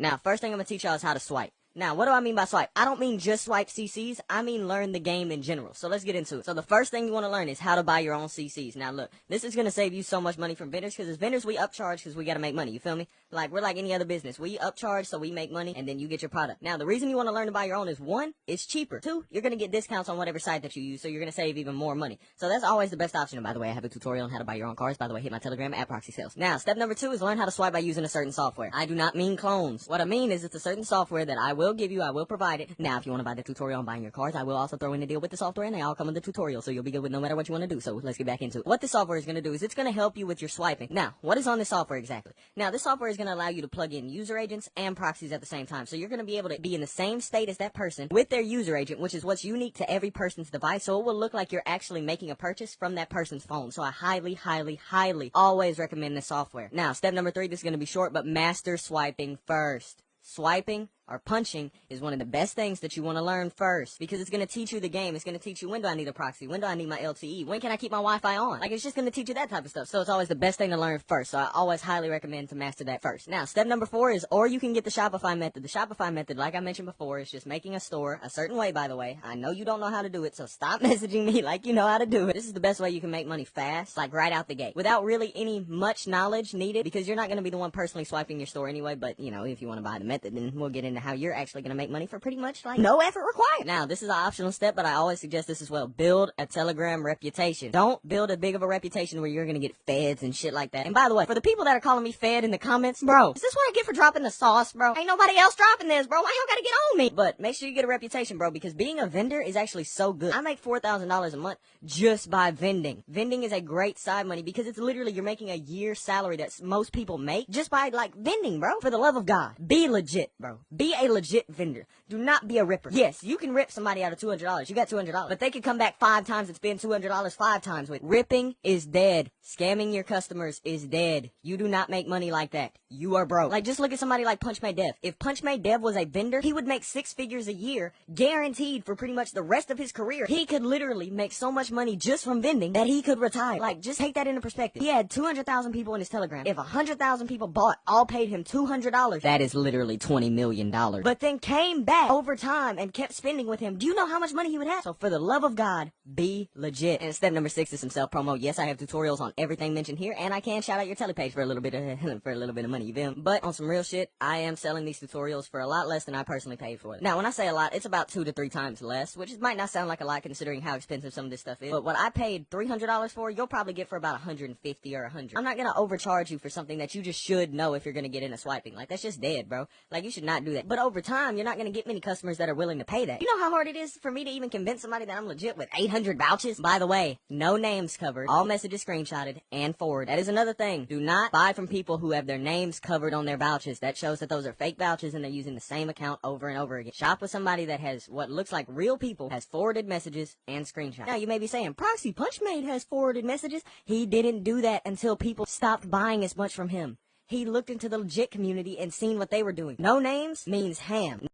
Now, first thing I'm gonna teach y'all is how to swipe. Now, what do I mean by swipe? I don't mean just swipe CCs. I mean learn the game in general. So let's get into it. So the first thing you want to learn is how to buy your own CCs. Now look, this is going to save you so much money from vendors because as vendors, we upcharge because we got to make money. You feel me? Like, we're like any other business. We upcharge so we make money and then you get your product. Now, the reason you want to learn to buy your own is one, it's cheaper. Two, you're going to get discounts on whatever site that you use. So you're going to save even more money. So that's always the best option. And by the way, I have a tutorial on how to buy your own cards. By the way, hit my Telegram at Proxy Sales. Now, step number 2 is learn how to swipe by using a certain software. I do not mean clones. What I mean is it's a certain software that I will give you. I will provide it. Now, if you want to buy the tutorial on buying your cards, I will also throw in a deal with the software and they all come in the tutorial, so you'll be good with no matter what you want to do. So let's get back into it. What this software is going to do is it's going to help you with your swiping. Now, what is on this software exactly? Now, this software is going to allow you to plug in user agents and proxies at the same time. So you're going to be able to be in the same state as that person with their user agent, which is what's unique to every person's device. So it will look like you're actually making a purchase from that person's phone. So I highly, highly, highly always recommend this software. Now, step number 3, this is going to be short, but master swiping first. Swiping or punching is one of the best things that you want to learn first because it's going to teach you the game. It's going to teach you when do I need a proxy, when do I need my LTE, when can I keep my Wi-Fi on. Like, it's just going to teach you that type of stuff. So it's always the best thing to learn first. So I always highly recommend to master that first. Now, step number 4 is, or you can get the Shopify method. The Shopify method, like I mentioned before, is just making a store a certain way, by the way. I know you don't know how to do it, so stop messaging me like you know how to do it. This is the best way you can make money fast, like right out the gate, without really any much knowledge needed because you're not going to be the one personally swiping your store anyway. But, you know, if you want to buy the method, then we'll get into how you're actually going to make money for pretty much like no effort required. Now, this is an optional step, but I always suggest this as well. Build a Telegram reputation. Don't build a big of a reputation where you're going to get feds and shit like that. And by the way, for the people that are calling me fed in the comments, bro, is this what I get for dropping the sauce, bro? Ain't nobody else dropping this, bro. Why y'all gotta get on me? But make sure you get a reputation, bro, because being a vendor is actually so good. I make $4,000 a month just by vending. Vending is a great side money because it's literally you're making a year's salary that most people make just by like vending, bro. For the love of God, be legit, bro. Be a legit vendor. Do not be a ripper. Yes, you can rip somebody out of $200. You got $200, but they could come back 5 times and spend $200 5 times with. Ripping is dead. Scamming your customers is dead. You do not make money like that. You are broke. Like, just look at somebody like Punch Made Dev. If Punch Made Dev was a vendor, he would make 6 figures a year, guaranteed for pretty much the rest of his career. He could literally make so much money just from vending that he could retire. Like, just take that into perspective. He had 200,000 people in his Telegram. If 100,000 people bought, all paid him $200, that is literally $20 million. But then came back over time and kept spending with him. Do you know how much money he would have? So for the love of God, be legit. And step number 6 is some self-promo. Yes, I have tutorials on everything mentioned here, and I can shout out your telepage for a little bit of money, you feel me? But on some real shit, I am selling these tutorials for a lot less than I personally paid for it. Now, when I say a lot, it's about 2 to 3 times less, which might not sound like a lot considering how expensive some of this stuff is. But what I paid $300 for, you'll probably get for about $150 or $100. I'm not gonna overcharge you for something that you just should know if you're gonna get into swiping. Like, that's just dead, bro. Like, you should not do that. But over time, you're not gonna get many customers that are willing to pay that. You know how hard it is for me to even convince somebody that I'm legit with 800 vouchers? By the way, no names covered, all messages screenshotted and forwarded. That is another thing. Do not buy from people who have their names covered on their vouchers. That shows that those are fake vouchers and they're using the same account over and over again. Shop with somebody that has what looks like real people, has forwarded messages and screenshots. Now, you may be saying, Proxy Punchmade has forwarded messages. He didn't do that until people stopped buying as much from him. He looked into the legit community and seen what they were doing. No names means ham.